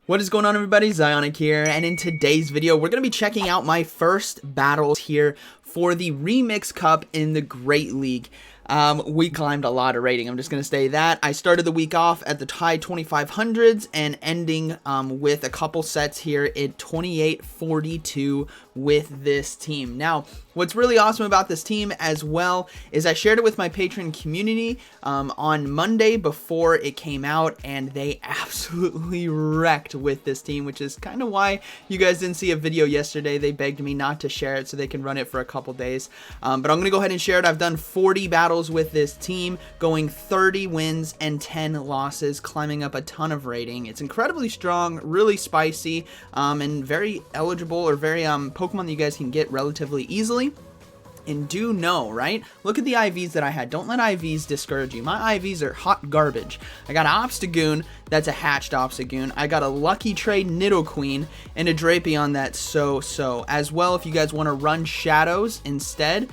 What is going on, everybody? ZyoniK here, and in today's video we're going to be checking out my first battles here for the Remix Cup in the Great League. We climbed a lot of rating. I'm just going to say that. I started the week off at the high 2500s and ending with a couple sets here at 2842 with this team. Now, what's really awesome about this team as well is I shared it with my patron community on Monday before it came out, and they absolutely wrecked with this team, which is kind of why you guys didn't see a video yesterday. They begged me not to share it so they can run it for a couple days. But I'm going to go ahead and share it. I've done 40 battles with this team, going 30 wins and 10 losses, climbing up a ton of rating. It's incredibly strong, really spicy, and very eligible, or very Pokemon that you guys can get relatively easily. And do know, right? Look at the IVs that I had. Don't let IVs discourage you. My IVs are hot garbage. I got an Obstagoon. That's a hatched Obstagoon. I got a Lucky Trade Nidoqueen and a Drapion that's so. As well, if you guys want to run Shadows instead,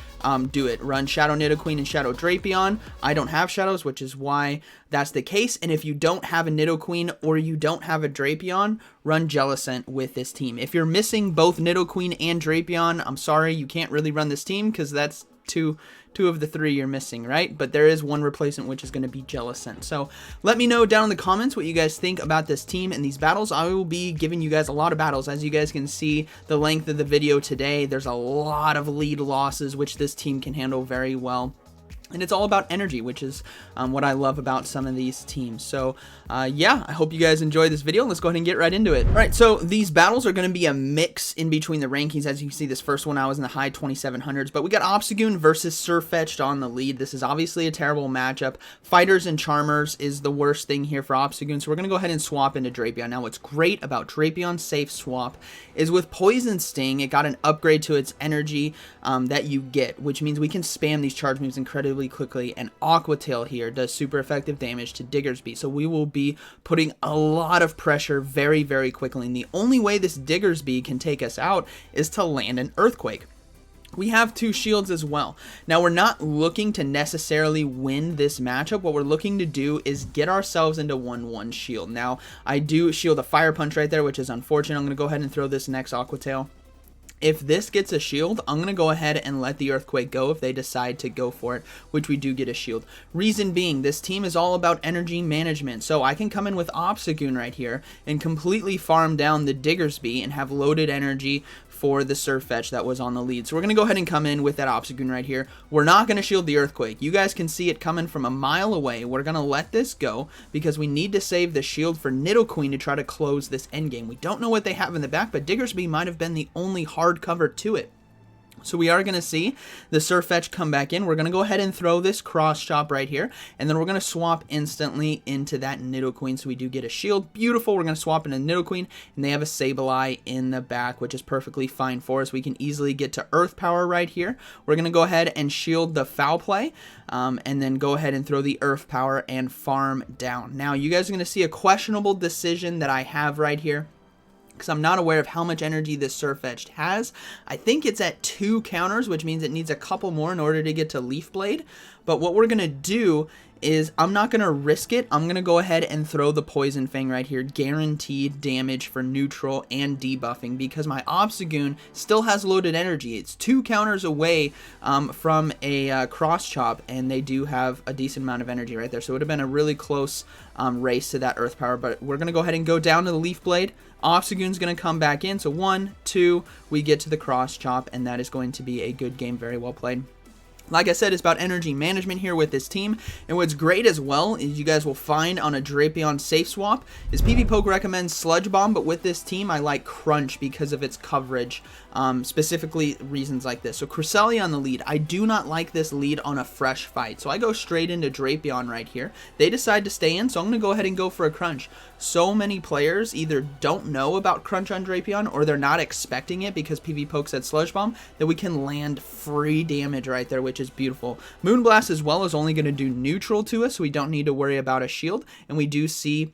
do it. Run Shadow Nidoqueen and Shadow Drapion. I don't have Shadows, which is why that's the case. And if you don't have a Nidoqueen or you don't have a Drapion, run Jellicent with this team. If you're missing both Nidoqueen and Drapion, I'm sorry, you can't really run this team because that's two of the three you're missing, right? But there is one replacement, which is going to be Jellicent. So let me know down in the comments what you guys think about this team and these battles. I will be giving you guys a lot of battles. As you guys can see, the length of the video today, there's a lot of lead losses, which this team can handle very well. And it's all about energy, which is what I love about some of these teams. So, yeah, I hope you guys enjoy this video. Let's go ahead and get right into it. All right, so these battles are going to be a mix in between the rankings. As you can see, this first one I was in the high 2700s. But we got Obstagoon versus Sirfetch'd on the lead. This is obviously a terrible matchup. Fighters and Charmers is the worst thing here for Obstagoon. So we're going to go ahead and swap into Drapion. Now, what's great about Drapion's safe swap is with Poison Sting, it got an upgrade to its energy that you get, which means we can spam these charge moves incredibly quickly, and Aqua Tail here does super effective damage to Diggersby, so we will be putting a lot of pressure very quickly, and the only way this Diggersby can take us out is to land an Earthquake. We have two shields as well. Now, we're not looking to necessarily win this matchup. What we're looking to do is get ourselves into 1-1 shield. Now, I do shield a Fire Punch right there, which is unfortunate. I'm going to go ahead and throw this next Aqua Tail. If this gets a shield, I'm going to go ahead and let the Earthquake go if they decide to go for it, which we do get a shield. Reason being, this team is all about energy management, so I can come in with Obstagoon right here and completely farm down the Diggersby and have loaded energy for the Sirfetch'd that was on the lead. So we're going to go ahead and come in with that Obstagoon right here. We're not going to shield the Earthquake. You guys can see it coming from a mile away. We're going to let this go because we need to save the shield for Nidoqueen to try to close this endgame. We don't know what they have in the back, but Diggersby might have been the only hard cover to it. So we are going to see the Sirfetch'd come back in. We're going to go ahead and throw this cross chop right here, and then we're going to swap instantly into that Nidoqueen, so we do get a shield. Beautiful. We're going to swap into Nidoqueen, and they have a Sableye in the back, which is perfectly fine for us. We can easily get to Earth Power right here. We're going to go ahead and shield the Foul Play, and then go ahead and throw the Earth Power and farm down. Now, you guys are going to see a questionable decision that I have right here, because I'm not aware of how much energy this Sirfetch'd has. I think it's at 2 counters, which means it needs a couple more in order to get to Leaf Blade. But what we're going to do is I'm not going to risk it. I'm going to go ahead and throw the Poison Fang right here. Guaranteed damage for neutral and debuffing, because my Obstagoon still has loaded energy. It's 2 counters away from a cross chop, and they do have a decent amount of energy right there. So it would have been a really close race to that Earth Power. But we're going to go ahead and go down to the Leaf Blade. Obstagoon's going to come back in. So 1, 2, we get to the cross chop, and that is going to be a good game. Very well played. Like I said, it's about energy management here with this team, and what's great as well is you guys will find on a Drapion safe swap is PvPoke recommends Sludge Bomb, but with this team I like Crunch because of its coverage, specifically reasons like this. So Cresselia on the lead. I do not like this lead on a fresh fight, so I go straight into Drapion right here. They decide to stay in, so I'm going to go ahead and go for a Crunch. So many players either don't know about Crunch on Drapion or they're not expecting it because PvPoke said Sludge Bomb, that we can land free damage right there, which is beautiful. Moonblast as well is only going to do neutral to us, so we don't need to worry about a shield, and we do see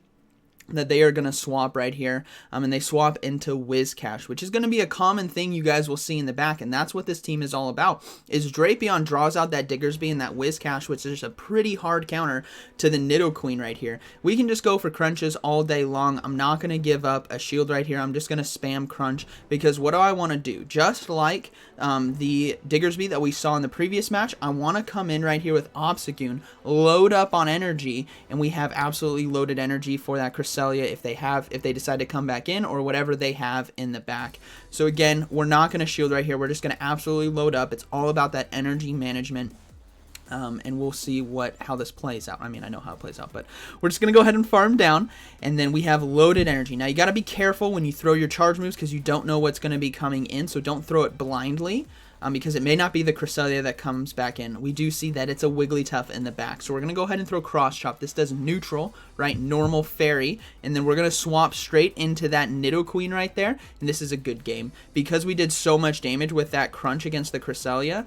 that they are going to swap right here, and they swap into Whiscash, which is going to be a common thing you guys will see in the back, and that's what this team is all about, is Drapion draws out that Diggersby and that Whiscash, which is a pretty hard counter to the Nidoqueen right here. We can just go for crunches all day long. I'm not going to give up a shield right here. I'm just going to spam crunch, because what do I want to do? Just like the Diggersby that we saw in the previous match, I want to come in right here with Obstagoon, load up on energy, and we have absolutely loaded energy for that Cresselia if they decide to come back in, or whatever they have in the back. So again, we're not going to shield right here. We're just going to absolutely load up. It's all about that energy management. And we'll see how this plays out. I mean, I know how it plays out, but we're just going to go ahead and farm down, and then we have loaded energy. Now, you got to be careful when you throw your charge moves, because you don't know what's going to be coming in, so don't throw it blindly. Because it may not be the Cresselia that comes back in. We do see that it's a Wigglytuff in the back. So we're going to go ahead and throw Cross Chop. This does neutral, right? Normal Fairy. And then we're going to swap straight into that Nidoqueen right there. And this is a good game. Because we did so much damage with that Crunch against the Cresselia,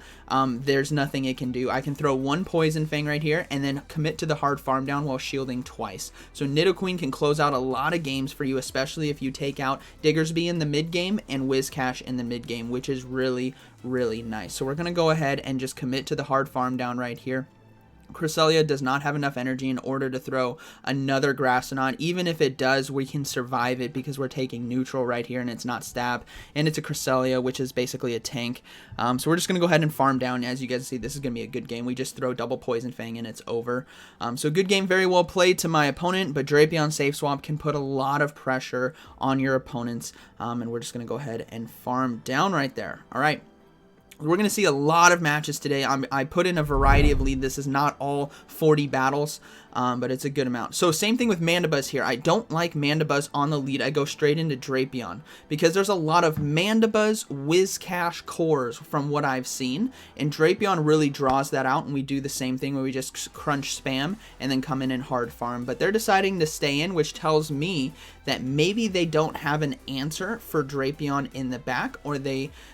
there's nothing it can do. I can throw one Poison Fang right here and then commit to the hard farm down while shielding twice. So Nidoqueen can close out a lot of games for you, especially if you take out Diggersby in the mid game and Whiscash in the mid game, which is really nice. So we're going to go ahead and just commit to the hard farm down right here. Cresselia does not have enough energy in order to throw another Grassodon. Even if it does, we can survive it because we're taking neutral right here and it's not stab. And it's a Cresselia, which is basically a tank. So we're just going to go ahead and farm down. As you guys see, this is going to be a good game. We just throw double Poison Fang and it's over. So good game, very well played to my opponent, but Drapion Safe Swap can put a lot of pressure on your opponents. And we're just going to go ahead and farm down right there. All right. We're going to see a lot of matches today. I put in a variety of lead. This is not all 40 battles, but it's a good amount. So same thing with Mandibuzz here. I don't like Mandibuzz on the lead. I go straight into Drapion because there's a lot of Mandibuzz Whiscash cores from what I've seen, and Drapion really draws that out, and we do the same thing where we just crunch spam and then come in and hard farm. But they're deciding to stay in, which tells me that maybe they don't have an answer for Drapion in the back,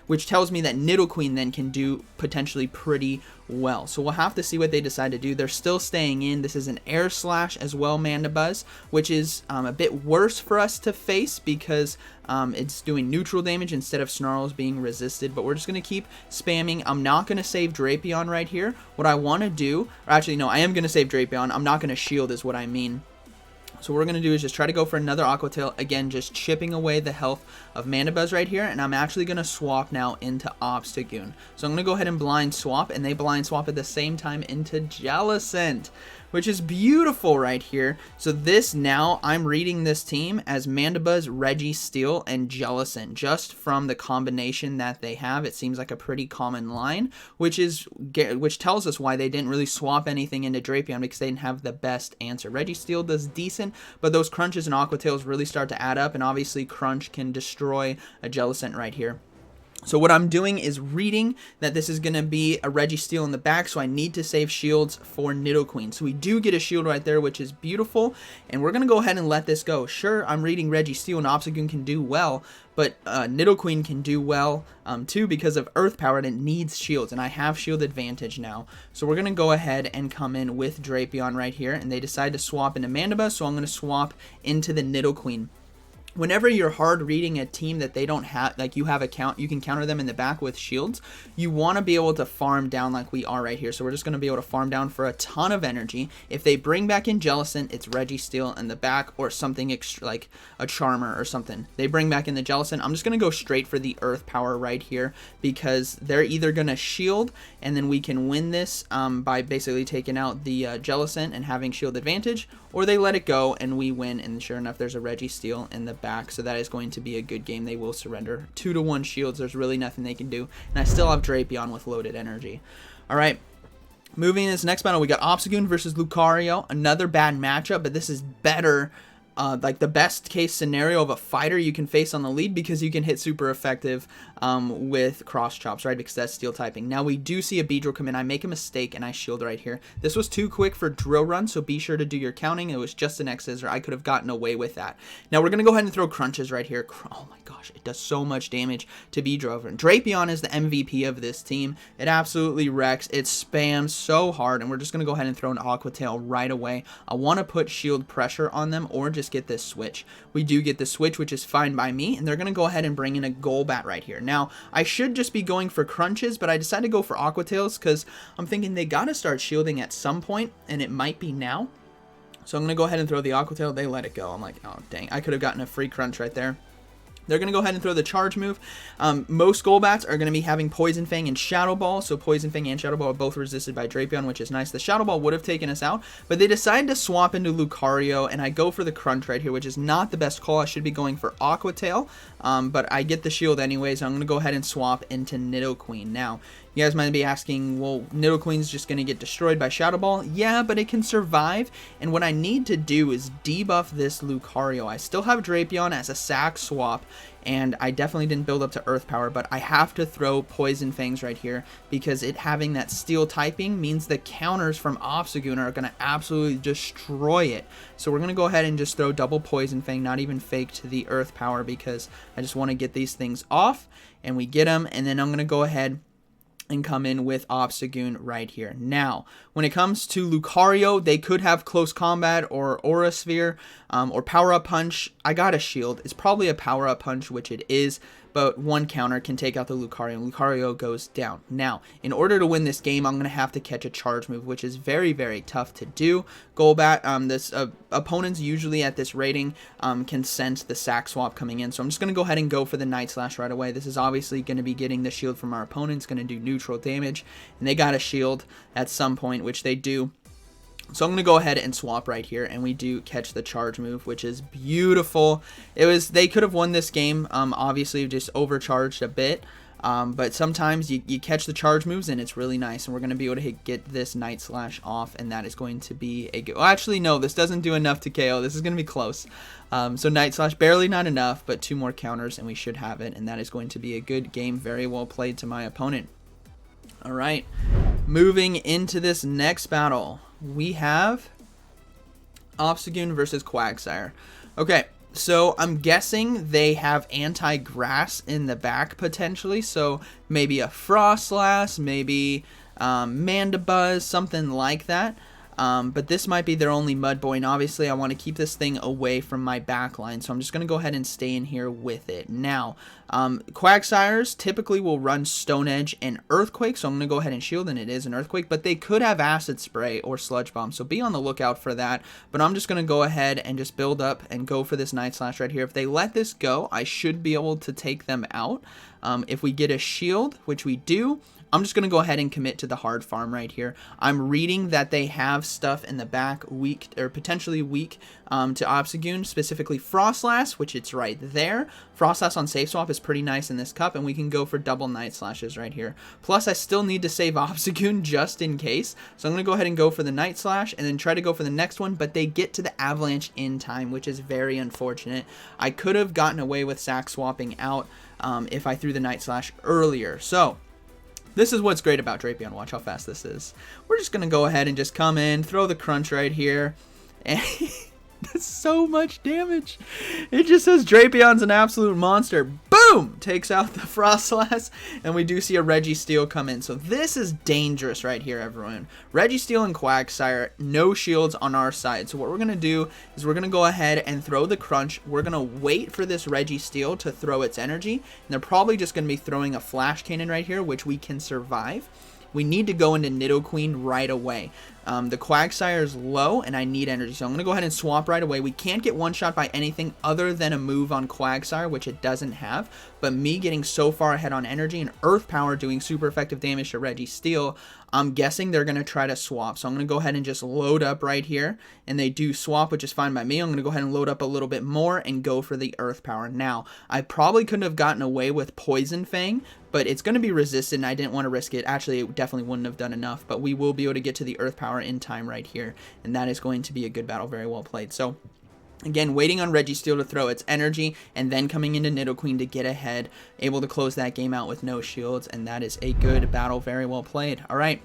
which tells me that Nidoqueen then can do potentially pretty well. So we'll have to see what they decide to do. They're still staying in. This is an Air Slash as well, Mandibuzz, which is a bit worse for us to face because it's doing neutral damage instead of Snarls being resisted, but we're just going to keep spamming. I'm not going to save Drapion right here. What I want to do, or actually no, I am going to save Drapion. I'm not going to shield is what I mean. So what we're going to do is just try to go for another Aqua Tail. Again, just chipping away the health of Mandibuzz right here. And I'm actually going to swap now into Obstagoon. So I'm going to go ahead and blind swap. And they blind swap at the same time into Jellicent, which is beautiful right here. So this now, I'm reading this team as Mandibuzz, Registeel, and Jellicent. Just from the combination that they have, it seems like a pretty common line, which tells us why they didn't really swap anything into Drapion, because they didn't have the best answer. Registeel does decent, but those crunches and Aqua Tails really start to add up, and obviously crunch can destroy a Jellicent right here. So what I'm doing is reading that this is going to be a Registeel in the back, so I need to save shields for Nidoqueen. So we do get a shield right there, which is beautiful, and we're going to go ahead and let this go. Sure, I'm reading Registeel and Obstagoon can do well, but Nidoqueen can do well too because of Earth Power, and it needs shields, and I have shield advantage now. So we're going to go ahead and come in with Drapion right here, and they decide to swap into Mandibuzz, so I'm going to swap into the Nidoqueen. Whenever you're hard reading a team that they don't have, like you have a count, you can counter them in the back with shields. You want to be able to farm down like we are right here. So we're just going to be able to farm down for a ton of energy. If they bring back in Jellicent, it's Registeel in the back or something extra, like a Charmer or something. They bring back in the Jellicent. I'm just going to go straight for the Earth Power right here because they're either going to shield and then we can win this by basically taking out the Jellicent and having shield advantage, or they let it go and we win, and sure enough there's a Registeel in the back, so that is going to be a good game. They will surrender 2-to-1 shields. There's really nothing they can do, and I still have Drapion with loaded energy. Alright, moving in this next battle, we got Obstagoon versus Lucario. Another bad matchup, but this is better, like the best case scenario of a fighter you can face on the lead, because you can hit super effective with cross chops, right? Because that's steel typing. Now we do see a Beedrill come in. I make a mistake and I shield right here. This was too quick for Drill Run, so be sure to do your counting. It was just an X Scissor. I could have gotten away with that. Now we're going to go ahead and throw crunches right here. Oh my gosh, it does so much damage to Beedrill. And Drapion is the MVP of this team. It absolutely wrecks. It spams so hard, and we're just going to go ahead and throw an Aqua Tail right away. I want to put shield pressure on them or just just get this switch. We do get the switch, which is fine by me, and they're going to go ahead and bring in a Golbat right here. Now, I should just be going for Crunches, but I decided to go for Aqua Tails because I'm thinking they got to start shielding at some point, and it might be now. So I'm going to go ahead and throw the Aqua Tail. They let it go. I'm like, oh, dang. I could have gotten a free Crunch right there. They're going to go ahead and throw the Charge move. Most Golbats are going to be having Poison Fang and Shadow Ball. So Poison Fang and Shadow Ball are both resisted by Drapion, which is nice. The Shadow Ball would have taken us out, but they decided to swap into Lucario, and I go for the Crunch right here, which is not the best call. I should be going for Aqua Tail, but I get the shield anyways. So I'm going to go ahead and swap into Nidoqueen. Now, you guys might be asking, well, Nidoqueen's just going to get destroyed by Shadow Ball. Yeah, but it can survive, and what I need to do is debuff this Lucario. I still have Drapion as a sack swap, and I definitely didn't build up to Earth Power, but I have to throw Poison Fangs right here because it having that Steel typing means the counters from Obstagoon are going to absolutely destroy it. So we're going to go ahead and just throw double Poison Fang, not even fake to the Earth Power because I just want to get these things off, and we get them, and then I'm going to go ahead and come in with Obstagoon right here. Now, when it comes to Lucario, they could have Close Combat or Aura Sphere or Power Up Punch. I got a shield. It's probably a Power Up Punch, which it is, but one counter can take out the Lucario, and Lucario goes down. Now, in order to win this game, I'm going to have to catch a Charge move, which is very, very tough to do. Golbat, opponents usually at this rating can sense the sack swap coming in, so I'm just going to go ahead and go for the Night Slash right away. This is obviously going to be getting the shield from our opponents, going to do neutral damage, and they got a shield at some point, which they do. So I'm going to go ahead and swap right here, and we do catch the Charge move, which is beautiful. They could have won this game, obviously just overcharged a bit, but sometimes you catch the Charge moves, and it's really nice, and we're going to be able to get this Night Slash off, and that is going to be a good... Well, actually, no, this doesn't do enough to KO. This is going to be close. So Night Slash, barely not enough, but 2 more counters, and we should have it, and that is going to be a good game. Very well played to my opponent. All right, moving into this next battle, we have Obstagoon versus Quagsire. Okay, so I'm guessing they have anti-grass in the back potentially, so maybe a Froslass, maybe Mandibuzz, something like that. But this might be their only Mud Boy, and obviously I want to keep this thing away from my back line, so I'm just going to go ahead and stay in here with it. Now, Quagsires typically will run Stone Edge and Earthquake, so I'm going to go ahead and shield, and it is an Earthquake, but they could have Acid Spray or Sludge Bomb, so be on the lookout for that. But I'm just going to go ahead and just build up and go for this Night Slash right here. If they let this go, I should be able to take them out. If we get a shield, which we do, I'm just going to go ahead and commit to the hard farm right here. I'm reading that they have stuff in the back weak, or potentially weak to Obstagoon, specifically Froslass, which it's right there. Froslass on Safe Swap is pretty nice in this cup, and we can go for double Night Slashes right here. Plus, I still need to save Obstagoon just in case, so I'm going to go ahead and go for the Night Slash, and then try to go for the next one, but they get to the Avalanche in time, which is very unfortunate. I could have gotten away with sack swapping out if I threw the Night Slash earlier. So this is what's great about Drapion. Watch how fast this is. We're just going to go ahead and just come in, throw the Crunch right here, and that's so much damage. It just says Drapion's an absolute monster. Boom! Takes out the Froslass, and we do see a Registeel come in. So this is dangerous right here, everyone. Registeel and Quagsire, no shields on our side. So what we're going to do is we're going to go ahead and throw the Crunch. We're going to wait for this Registeel to throw its energy, and they're probably just going to be throwing a Flash Cannon right here, which we can survive. We need to go into Nidoqueen right away. The Quagsire is low, and I need energy, so I'm going to go ahead and swap right away. We can't get one-shot by anything other than a move on Quagsire, which it doesn't have, but me getting so far ahead on energy and Earth Power doing super effective damage to Registeel, I'm guessing they're going to try to swap, so I'm going to go ahead and just load up right here, and they do swap, which is fine by me. I'm going to go ahead and load up a little bit more and go for the Earth Power. Now, I probably couldn't have gotten away with Poison Fang, but it's going to be resistant, and I didn't want to risk it. Actually, it definitely wouldn't have done enough, but we will be able to get to the Earth Power in time right here, and that is going to be a good battle. Very well played. So again, waiting on Registeel to throw its energy, and then coming into Nidoqueen to get ahead, able to close that game out with no shields, and that is a good battle. Very well played. All right.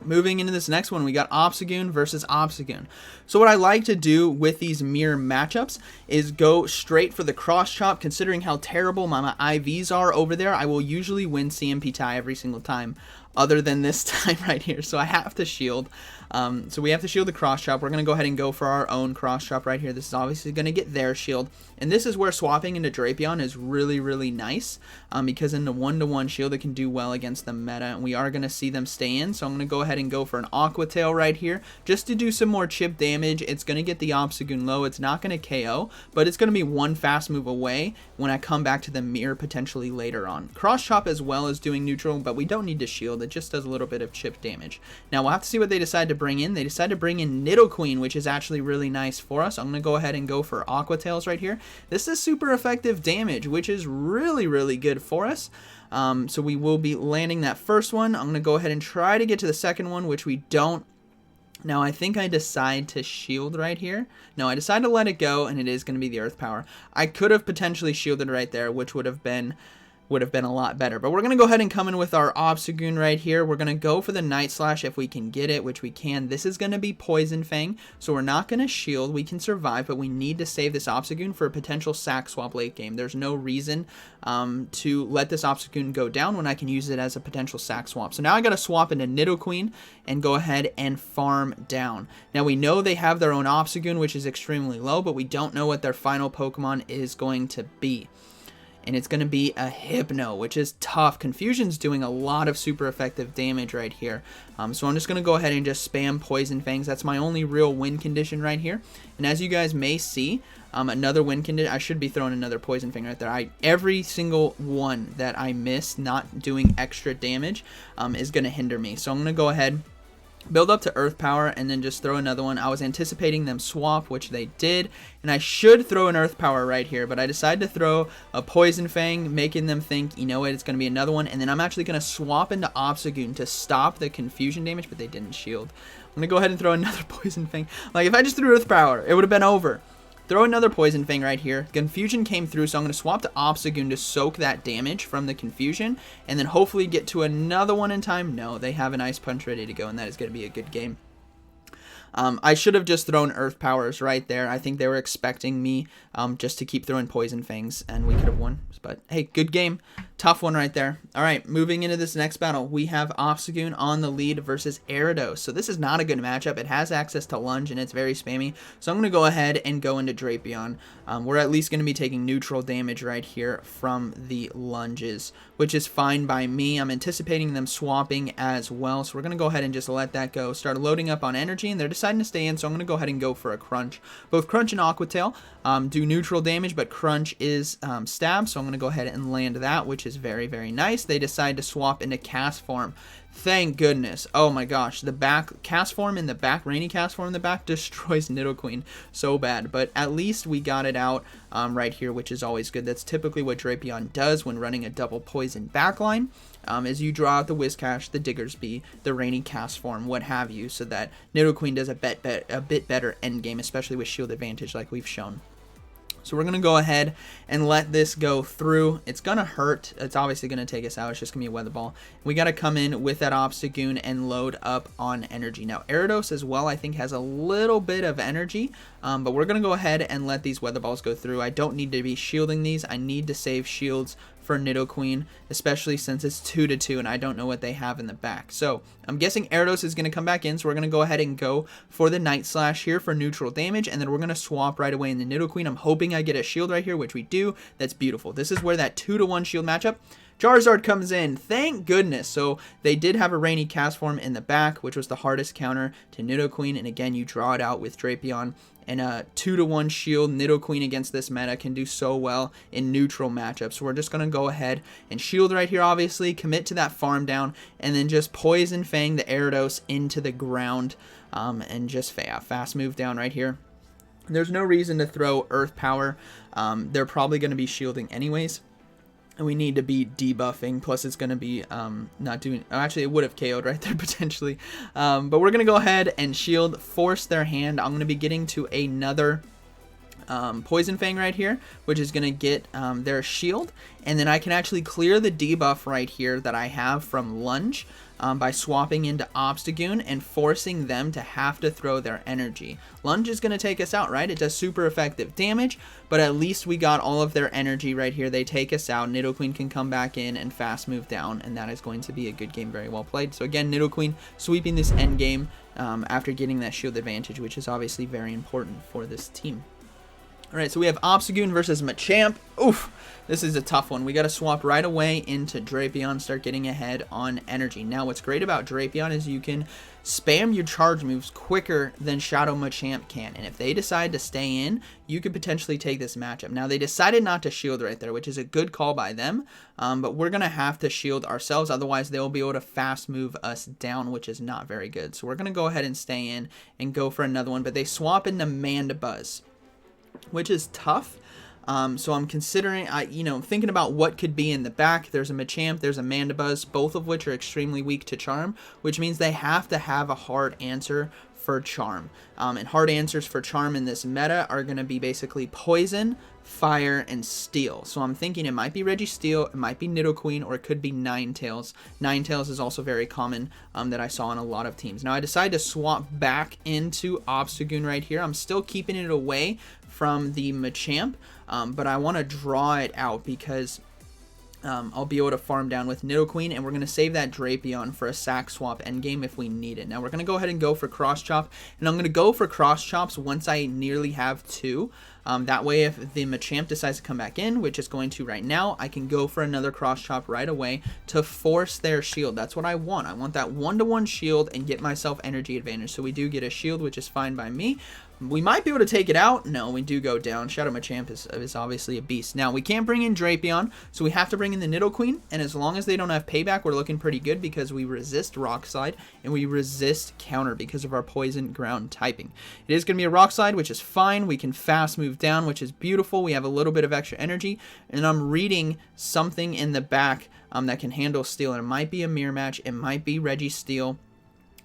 Moving into this next one, we got Obstagoon versus Obstagoon. So what I like to do with these mirror matchups is go straight for the cross chop. Considering how terrible my IVs are over there, I will usually win CMP tie every single time. other than this time right here. So I have to shield. So we have to shield the cross chop. We're going to go ahead and go for our own cross chop right here. This is obviously going to get their shield. And this is where swapping into Drapion is really, really nice. Because in the 1-to-1 shield, it can do well against the meta. And we are going to see them stay in. So I'm going to go ahead and go for an Aqua Tail right here. Just to do some more chip damage. It's going to get the Obstagoon low. It's not going to KO. But it's going to be one fast move away when I come back to the mirror potentially later on. Cross chop as well as doing neutral. But we don't need to shield. It just does a little bit of chip damage. Now we'll have to see what they decide to bring in. They decided to bring in Nidoqueen, which is actually really nice for us. I'm going to go ahead and go for Aqua Tails right here. This is super effective damage, which is really, really good for us. So we will be landing that first one. I'm going to go ahead and try to get to the second one, which we don't. Now, I think I decide to shield right here. No, I decide to let it go, and it is going to be the Earth Power. I could have potentially shielded right there, which would have been a lot better. But we're going to go ahead and come in with our Obstagoon right here. We're going to go for the Night Slash if we can get it, which we can. This is going to be Poison Fang, so we're not going to shield. We can survive, but we need to save this Obstagoon for a potential sack swap late game. There's no reason to let this Obstagoon go down when I can use it as a potential sack swap. So now I got to swap into Nidoqueen and go ahead and farm down. Now we know they have their own Obstagoon, which is extremely low, but we don't know what their final Pokemon is going to be. And it's going to be a Hypno, which is tough. Confusion's doing a lot of super effective damage right here. So I'm just going to go ahead and just spam Poison Fangs. That's my only real win condition right here. And as you guys may see, another win condition. I should be throwing another Poison Fang right there. Every single one that I miss not doing extra damage is going to hinder me. So I'm going to go ahead, build up to Earth Power, and then just throw another one. I was anticipating them swap, which they did, and I should throw an Earth Power right here, but I decided to throw a Poison Fang, making them think, you know what, it's going to be another one, and then I'm actually going to swap into Obstagoon to stop the confusion damage, but they didn't shield. I'm going to go ahead and throw another Poison Fang. Like, if I just threw Earth Power, it would have been over. Throw another Poison Fang right here. Confusion came through, so I'm going to swap to Obstagoon to soak that damage from the Confusion, and then hopefully get to another one in time. No, they have an Ice Punch ready to go, and that is going to be a good game. I should have just thrown Earth Powers right there. I think they were expecting me just to keep throwing Poison Fangs, and we could have won. But, hey, good game. Tough one right there. All right, moving into this next battle, we have Obstagoon on the lead versus Airidos. So this is not a good matchup. It has access to Lunge, and it's very spammy. So I'm going to go ahead and go into Drapion. We're at least going to be taking neutral damage right here from the Lunges, which is fine by me. I'm anticipating them swapping as well. So we're going to go ahead and just let that go. Start loading up on energy, and they're deciding to stay in. So I'm going to go ahead and go for a Crunch. Both Crunch and Aqua Tail do neutral damage, but Crunch is stab. So I'm going to go ahead and land that, which is very, very nice. They decide to swap into Cast Form. Thank goodness. Oh my gosh, the back Cast Form in the back, Rainy Cast Form in the back destroys Nidoqueen so bad, but at least we got it out right here, which is always good. That's typically what Drapion does when running a double poison backline, is you draw out the Whiscash, the Diggersby, the Rainy Cast Form, what have you, so that Nidoqueen does a bit better endgame, especially with shield advantage like we've shown. So we're going to go ahead and let this go through. It's going to hurt. It's obviously going to take us out. It's just going to be a Weather Ball. We got to come in with that Obstagoon and load up on energy. Now, Airidos as well, I think, has a little bit of energy, but we're going to go ahead and let these Weather Balls go through. I don't need to be shielding these. I need to save shields for Nidoqueen, especially since it's 2-2 and I don't know what they have in the back. So I'm guessing Airidos is going to come back in, so we're going to go ahead and go for the Night Slash here for neutral damage, and then we're going to swap right away in the Nidoqueen. I'm hoping I get a shield right here, which we do. That's beautiful. This is where that 2-1 shield matchup, Charizard comes in, thank goodness. So they did have a Rainy Cast Form in the back, which was the hardest counter to Nidoqueen, and again, you draw it out with Drapion. And a 2-1 shield, Nidoqueen against this meta can do so well in neutral matchups. So we're just going to go ahead and shield right here, obviously, commit to that farm down, and then just Poison Fang the Airidos into the ground, and just fast move down right here. There's no reason to throw Earth Power. They're probably going to be shielding anyways. And we need to be debuffing, plus it's going to be not doing... Actually, it would have KO'd right there, potentially. But we're going to go ahead and shield, force their hand. I'm going to be getting to another Poison Fang right here, which is going to get their shield. And then I can actually clear the debuff right here that I have from Lunge. by swapping into Obstagoon and forcing them to have to throw their energy. Lunge is going to take us out, right? It does super effective damage, but at least we got all of their energy right here. They take us out. Nidoqueen can come back in and fast move down, and that is going to be a good game, very well played. So again, Nidoqueen sweeping this end game after getting that shield advantage, which is obviously very important for this team. Alright, so we have Obstagoon versus Machamp. Oof, this is a tough one. We got to swap right away into Drapion, start getting ahead on energy. Now, what's great about Drapion is you can spam your charge moves quicker than Shadow Machamp can. And if they decide to stay in, you could potentially take this matchup. Now, they decided not to shield right there, which is a good call by them. But we're going to have to shield ourselves. Otherwise, they'll be able to fast move us down, which is not very good. So we're going to go ahead and stay in and go for another one. But they swap into Mandibuzz, which is tough. So I'm considering, thinking about what could be in the back. There's a Machamp, there's a Mandibuzz, both of which are extremely weak to Charm, which means they have to have a hard answer for Charm. And hard answers for Charm in this meta are going to be basically Poison, Fire, and Steel. So I'm thinking it might be Registeel, it might be Nidoqueen, or it could be Ninetales. Ninetales is also very common that I saw in a lot of teams. Now I decided to swap back into Obstagoon right here. I'm still keeping it away from the Machamp, but I want to draw it out because I'll be able to farm down with Nidoqueen, and we're going to save that Drapion for a sack swap endgame if we need it. Now we're going to go ahead and go for Cross Chop, and I'm going to go for Cross Chops once I nearly have 2. That way, if the Machamp decides to come back in, which is going to right now, I can go for another Cross Chop right away to force their shield. That's what I want. I want that 1-to-1 shield and get myself energy advantage. So we do get a shield, which is fine by me. We might be able to take it out. No, we do go down. Shadow Machamp is obviously a beast. Now, we can't bring in Drapion, so we have to bring in the Nidoqueen, and as long as they don't have payback, we're looking pretty good because we resist Rock Slide, and we resist Counter because of our Poison Ground typing. It is going to be a Rock Slide, which is fine. We can fast move down, which is beautiful. We have a little bit of extra energy, and I'm reading something in the back that can handle Steel, and it might be a mirror match. It might be Registeel.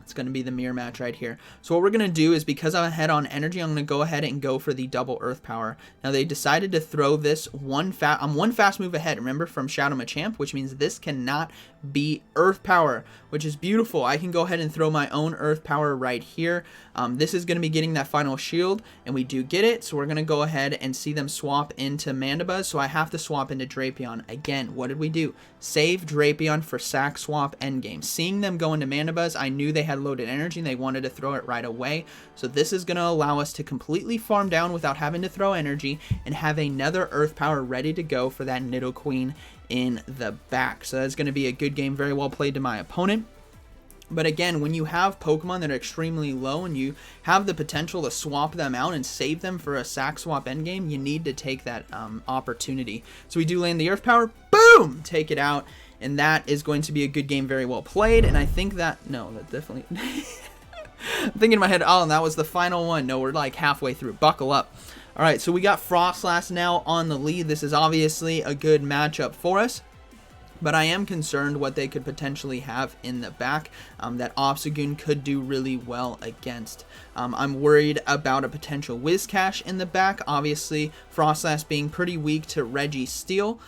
It's going to be the mirror match right here. So what we're going to do is, because I'm ahead on energy, I'm going to go ahead and go for the double Earth Power. Now, they decided to throw this one fast move ahead, remember, from Shadow Machamp, which means this cannot be Earth Power, which is beautiful. I can go ahead and throw my own Earth Power right here. This is going to be getting that final shield, and we do get it. So we're going to go ahead and see them swap into Mandibuzz. So I have to swap into Drapion. Again, what did we do? Save Drapion for sack swap endgame. Seeing them go into Mandibuzz, I knew they had loaded energy and they wanted to throw it right away. So this is going to allow us to completely farm down without having to throw energy and have another Earth Power ready to go for that Nidoqueen in the back. So that's going to be a good game, very well played to my opponent. But again, when you have Pokemon that are extremely low and you have the potential to swap them out and save them for a sack swap endgame, you need to take that opportunity. So we do land the Earth Power, boom, take it out, and that is going to be a good game, very well played. And I think that, no, that definitely, I'm thinking in my head, oh, and that was the final one. No, we're like halfway through, buckle up. All right, so we got Froslass now on the lead. This is obviously a good matchup for us, but I am concerned what they could potentially have in the back that Obstagoon could do really well against. I'm worried about a potential Whiscash in the back. Obviously, Froslass being pretty weak to Registeel.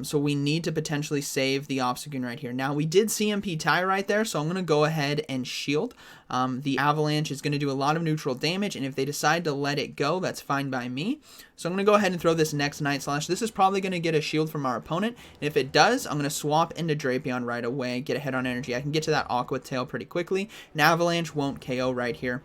So we need to potentially save the Obstagoon right here. Now, we did CMP tie right there, so I'm going to go ahead and shield. The Avalanche is going to do a lot of neutral damage, and if they decide to let it go, that's fine by me. So I'm going to go ahead and throw this next Night Slash. This is probably going to get a shield from our opponent, and if it does, I'm going to swap into Drapion right away, get ahead on energy. I can get to that Aqua Tail pretty quickly. An Avalanche won't KO right here.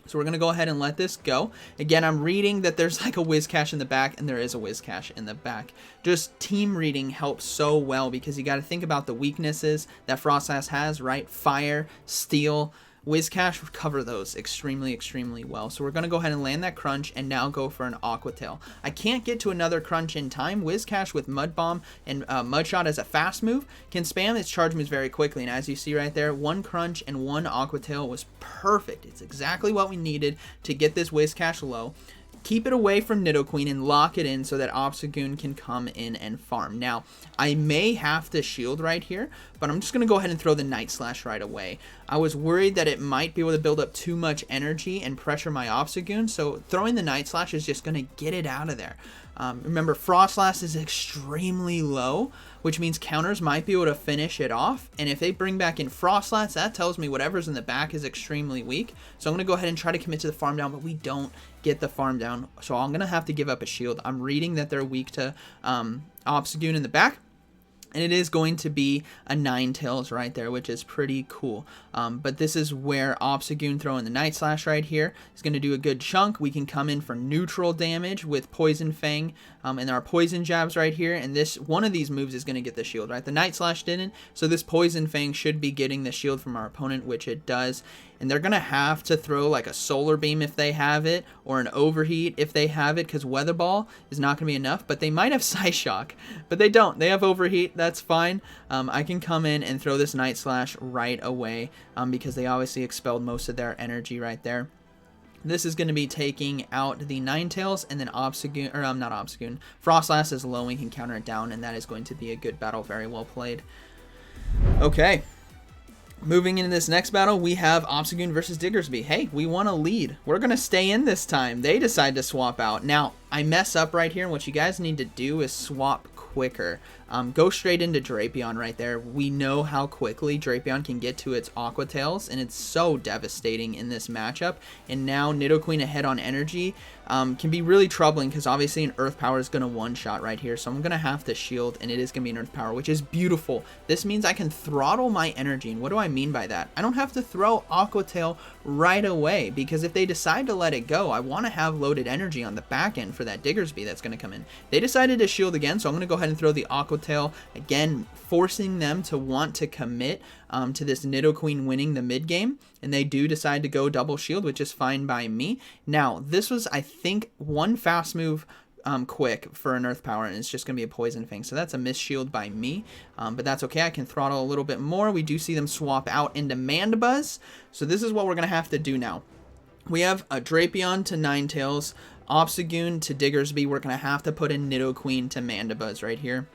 So we're going to go ahead and let this go. Again, I'm reading that there's like a Whiscash in the back, and there is a Whiscash in the back. Just team reading helps so well because you got to think about the weaknesses that Froslass has, right? Fire, Steel, Whiscash cover those extremely, extremely well. So we're going to go ahead and land that Crunch and now go for an Aqua Tail. I can't get to another Crunch in time. Whiscash with Mud Bomb and Mud Shot as a fast move can spam its charge moves very quickly. And as you see right there, one Crunch and one Aqua Tail was perfect. It's exactly what we needed to get this Whiscash low. Keep it away from Nidoqueen and lock it in so that Obstagoon can come in and farm. Now, I may have to shield right here, but I'm just going to go ahead and throw the Night Slash right away. I was worried that it might be able to build up too much energy and pressure my Obstagoon, so throwing the Night Slash is just going to get it out of there. Remember, Froslass is extremely low, which means counters might be able to finish it off. And if they bring back in Froslass, that tells me whatever's in the back is extremely weak. So I'm going to go ahead and try to commit to the farm down, but we don't get the farm down. So I'm going to have to give up a shield. I'm reading that they're weak to Obstagoon in the back. And it is going to be a Ninetales right there, which is pretty cool. But this is where Obstagoon throwing the Night Slash right here is going to do a good chunk. We can come in for neutral damage with Poison Fang. And there are Poison Jabs right here. And this one of these moves is going to get the shield, right? The Night Slash didn't. So this Poison Fang should be getting the shield from our opponent, which it does. And they're going to have to throw like a Solar Beam if they have it, or an Overheat if they have it, because Weather Ball is not going to be enough. But they might have Psyshock, but they don't. They have Overheat. That's fine. I can come in and throw this Night Slash right away because they obviously expelled most of their energy right there. This is going to be taking out the Ninetales, and then Obstagoon, or not Obstagoon, Froslass is low, we can counter it down, and that is going to be a good battle. Very well played. Okay. Moving into this next battle, we have Obstagoon versus Diggersby. Hey, we want to lead. We're going to stay in this time. They decide to swap out. Now, I mess up right here, and what you guys need to do is swap quicker. Go straight into Drapion right there. We know how quickly Drapion can get to its Aqua Tails, and it's so devastating in this matchup. And now Nidoqueen ahead on energy can be really troubling because obviously an Earth Power is going to one-shot right here. So I'm going to have to shield, and it is going to be an Earth Power, which is beautiful. This means I can throttle my energy. And what do I mean by that? I don't have to throw Aqua Tail right away, because if they decide to let it go, I want to have loaded energy on the back end for that Diggersby that's going to come in. They decided to shield again, so I'm going to go ahead and throw the Aqua Tail again, forcing them to want to commit to this Nidoqueen winning the mid game, and they do decide to go double shield, which is fine by me. Now, this was, I think, one fast move quick for an Earth Power, and it's just going to be a Poison Fang, so that's a miss shield by me, but that's okay. I can throttle a little bit more. We do see them swap out into Mandibuzz, so this is what we're going to have to do now. We have a Drapion to Ninetales, Obstagoon to Diggersby. We're going to have to put in Nidoqueen to Mandibuzz right here.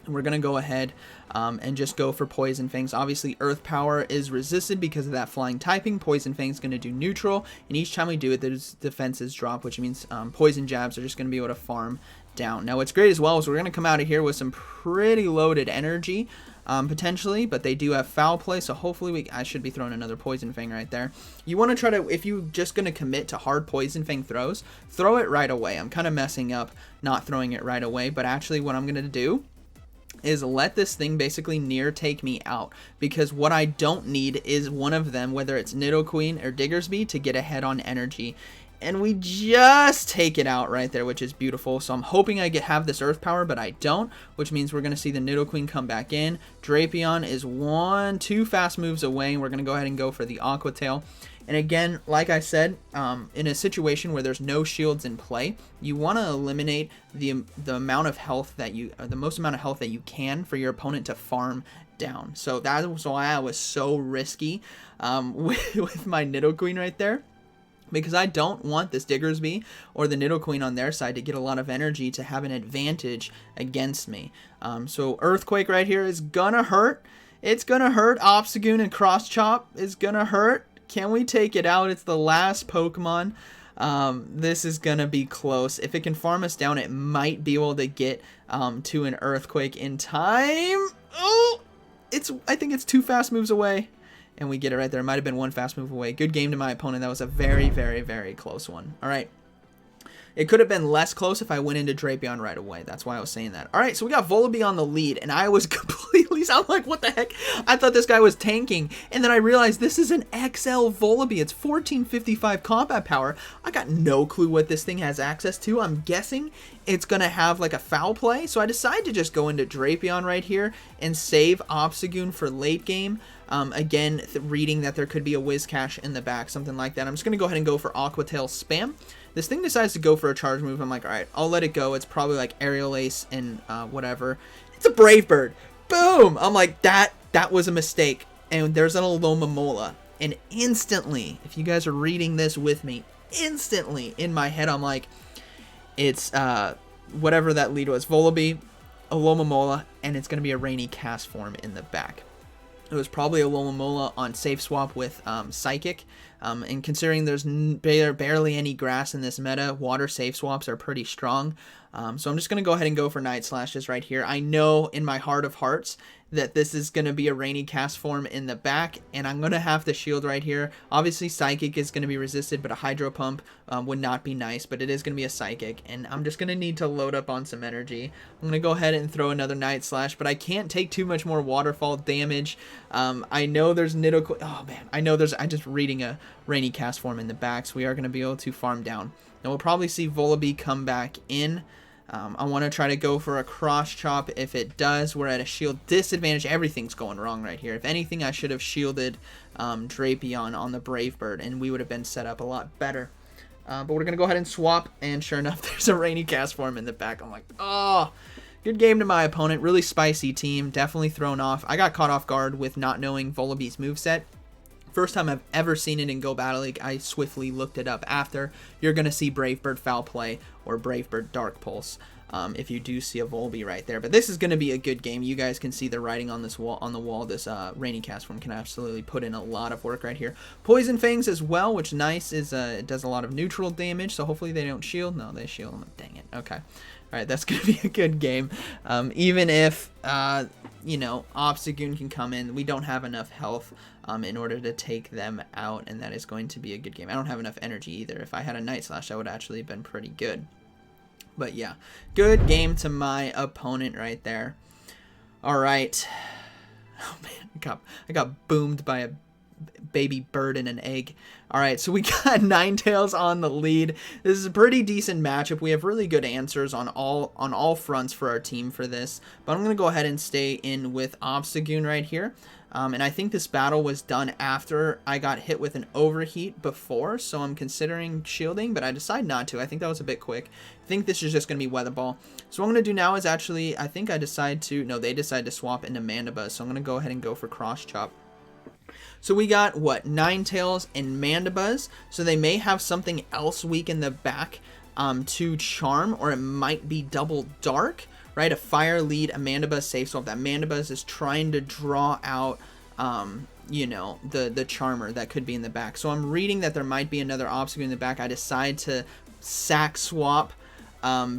And we're going to go ahead and just go for Poison Fangs. Obviously, Earth Power is resisted because of that flying typing. Poison Fang is going to do neutral. And each time we do it, there's defenses drop, which means Poison Jabs are just going to be able to farm down. Now, what's great as well is we're going to come out of here with some pretty loaded energy, potentially. But they do have Foul Play, so hopefully I should be throwing another Poison Fang right there. You want to try to, if you're just going to commit to hard Poison Fang throws, throw it right away. I'm kind of messing up not throwing it right away. But actually what I'm going to do is let this thing basically near take me out, because what I don't need is one of them, whether it's Nidoqueen or Diggersby, to get ahead on energy. And we just take it out right there, which is beautiful. So I'm hoping I have this Earth Power, but I don't, which means we're going to see the Nidoqueen come back in. Drapion is 2 fast moves away, and we're going to go ahead and go for the Aqua Tail. And again, like I said, in a situation where there's no shields in play, you want to eliminate the amount of health that you, the most amount of health that you can for your opponent to farm down. So that was why I was so risky with my Nidoqueen right there, because I don't want this Diggersby or the Nidoqueen on their side to get a lot of energy to have an advantage against me. So Earthquake right here is gonna hurt. It's gonna hurt. Obstagoon and Cross Chop is gonna hurt. Can we take it out? It's the last Pokemon. This is gonna be close. If it can farm us down, it might be able to get to an Earthquake in time. Oh, I think it's 2 fast moves away. And we get it right there. It might have been 1 fast move away. Good game to my opponent. That was a very, very, very close one. All right. It could have been less close if I went into Drapion right away. That's why I was saying that. All right, so we got Vullaby on the lead, and I was completely... I'm like, what the heck? I thought this guy was tanking, and then I realized this is an XL Vullaby. It's 1455 combat power. I got no clue what this thing has access to. I'm guessing it's going to have like a Foul Play, so I decided to just go into Drapion right here and save Obstagoon for late game. Again, reading that there could be a Whiscash in the back, something like that. I'm just going to go ahead and go for Aqua Tail spam. This thing decides to go for a charge move. I'm like, all right, I'll let it go. It's probably like Aerial Ace and whatever. It's a Brave Bird. Boom! I'm like, that was a mistake. And there's an Alomomola. And instantly, if you guys are reading this with me, instantly in my head, I'm like, it's whatever that lead was. Vullaby, Alomomola, and it's going to be a Rainy Cast form in the back. It was probably a Alomomola on safe swap with Psychic. And considering there's barely any grass in this meta, water safe swaps are pretty strong. So I'm just going to go ahead and go for Night Slashes right here. I know in my heart of hearts that this is going to be a Rainy Cast form in the back, and I'm going to have to shield right here. Obviously, Psychic is going to be resisted, but a Hydro Pump would not be nice, but it is going to be a Psychic, and I'm just going to need to load up on some energy. I'm going to go ahead and throw another Night Slash, but I can't take too much more Waterfall damage. I know there's Nidoqueen. Oh, man. I know there's... I'm just reading a Rainy Cast form in the back, so we are going to be able to farm down. Now, we'll probably see Vullaby come back in. I want to try to go for a Cross Chop. If it does, we're at a shield disadvantage. Everything's going wrong right here. If anything, I should have shielded Drapion on the Brave Bird, and we would have been set up a lot better. But we're going to go ahead and swap, and sure enough, there's a Rainy Cast form in the back. I'm like, oh, good game to my opponent. Really spicy team. Definitely thrown off. I got caught off guard with not knowing Vullaby's moveset. First time I've ever seen it in Go Battle League. I swiftly looked it up after. You're going to see Brave Bird Foul Play or Brave Bird Dark Pulse if you do see a Volby right there. But this is going to be a good game. You guys can see the writing on this wall. On the wall, this Rainy Cast form can absolutely put in a lot of work right here. Poison Fangs as well, which nice is it does a lot of neutral damage. So hopefully they don't shield. No, they shield them. Dang it. Okay. All right, that's going to be a good game. Even if, you know, Obstagoon can come in, we don't have enough health in order to take them out, and that is going to be a good game. I don't have enough energy either. If I had a Night Slash, that would actually have been pretty good. But yeah, good game to my opponent right there. All right. Oh, man, I got boomed by a baby bird in an egg. All right, so we got Ninetales on the lead. This is a pretty decent matchup. We have really good answers on all fronts for our team for this. But I'm going to go ahead and stay in with Obstagoon right here. And I think this battle was done after I got hit with an overheat before, so I'm considering shielding, but I decided not to. I think that was a bit quick. I think this is just going to be Weather Ball. So what I'm going to do now is actually, I think I decide to, no, they decide to swap into Mandibuzz, so I'm going to go ahead and go for Cross Chop. So we got, what, Ninetales and Mandibuzz, so they may have something else weak in the back to Charm, or it might be Double Dark. Right, a Fire Lead, a Mandibuzz safe swap. That Mandibuzz is trying to draw out, you know, the Charmer that could be in the back. So I'm reading that there might be another Obstagoon in the back. I decide to sack swap,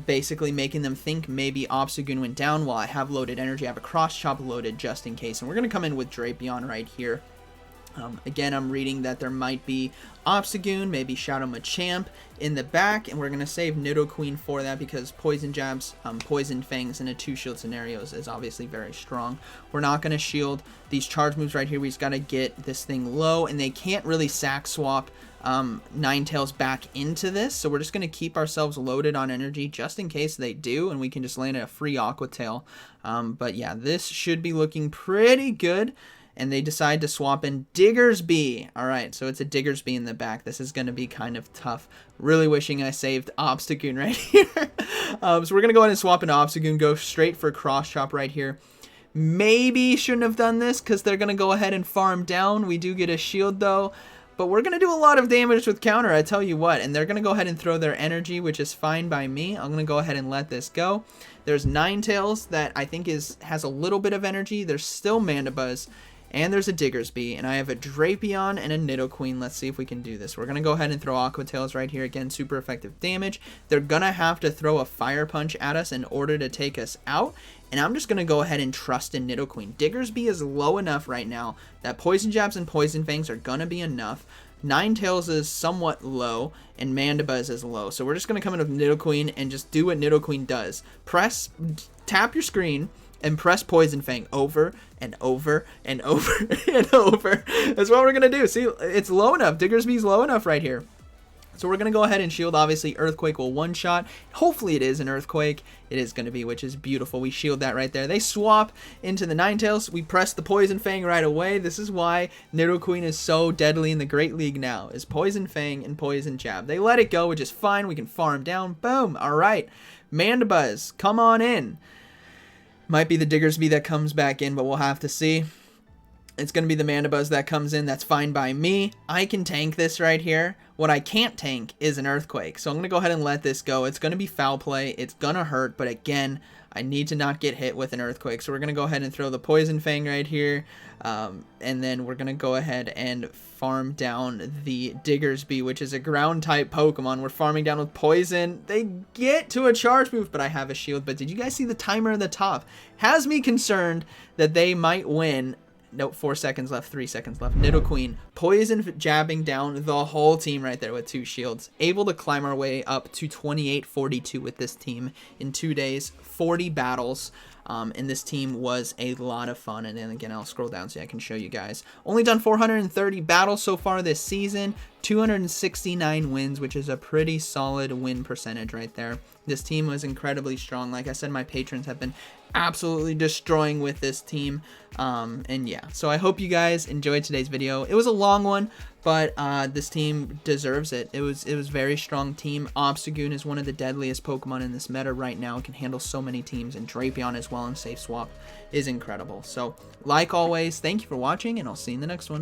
basically making them think maybe Obstagoon went down while I have loaded energy. I have a Cross Chop loaded just in case. And we're going to come in with Drapion right here. Again, I'm reading that there might be Obstagoon, maybe Shadow Machamp in the back, and we're going to save Nidoqueen for that because Poison Jabs, Poison Fangs in a 2-shield scenarios is obviously very strong. We're not going to shield these charge moves right here. We just got to get this thing low, and they can't really sack swap Ninetales back into this, so we're just going to keep ourselves loaded on energy just in case they do, and we can just land a free Aqua Tail. But yeah, this should be looking pretty good. And they decide to swap in Diggersby. Alright, so it's a Diggersby in the back. This is going to be kind of tough. Really wishing I saved Obstagoon right here. So we're going to go ahead and swap into Obstagoon. Go straight for Cross Chop right here. Maybe shouldn't have done this because they're going to go ahead and farm down. We do get a shield though. But we're going to do a lot of damage with counter, I tell you what. And they're going to go ahead and throw their energy, which is fine by me. I'm going to go ahead and let this go. There's Ninetales that I think has a little bit of energy. There's still Mandibuzz. And there's a Diggersby, and I have a Drapion and a Nidoqueen. Let's see if we can do this. We're going to go ahead and throw Aqua Tails right here. Again, super effective damage. They're going to have to throw a Fire Punch at us in order to take us out. And I'm just going to go ahead and trust in Nidoqueen. Diggersby is low enough right now that Poison Jabs and Poison Fangs are going to be enough. Ninetales is somewhat low, and Mandibuzz is low. So we're just going to come in with Nidoqueen and just do what Nidoqueen does. Tap your screen, and press Poison Fang over and over and over and over. That's what we're going to do. See, it's low enough. Diggersby's low enough right here. So we're going to go ahead and shield. Obviously, Earthquake will one-shot. Hopefully it is an Earthquake. It is going to be, which is beautiful. We shield that right there. They swap into the Ninetales. We press the Poison Fang right away. This is why Nidoqueen is so deadly in the Great League now, is Poison Fang and Poison Jab. They let it go, which is fine. We can farm down. Boom. All right. Mandibuzz, come on in. Might be the Diggersby that comes back in, but we'll have to see. It's going to be the Mandibuzz that comes in. That's fine by me. I can tank this right here. What I can't tank is an Earthquake. So I'm going to go ahead and let this go. It's going to be foul play. It's going to hurt. But again, I need to not get hit with an Earthquake. So we're going to go ahead and throw the Poison Fang right here. And then we're going to go ahead and farm down the Diggersby, which is a ground-type Pokemon. We're farming down with Poison. They get to a charge move, but I have a shield. But did you guys see the timer at the top? Has me concerned that they might win. Nope, 4 seconds left, 3 seconds left. Nidoqueen, Poison jabbing down the whole team right there with 2 shields. Able to climb our way up to 28-42 with this team in 2 days, 40 battles. And this team was a lot of fun. And then again, I'll scroll down so I can show you guys. Only done 430 battles so far this season, 269 wins, which is a pretty solid win percentage right there. This team was incredibly strong. Like I said, my patrons have been absolutely destroying with this team. And yeah, so I hope you guys enjoyed today's video. It was a long one, but this team deserves it. It was very strong team. Obstagoon is one of the deadliest Pokemon in this meta right now. It can handle so many teams, and Drapion as well in Safe Swap is incredible. So like always, thank you for watching, and I'll see you in the next one.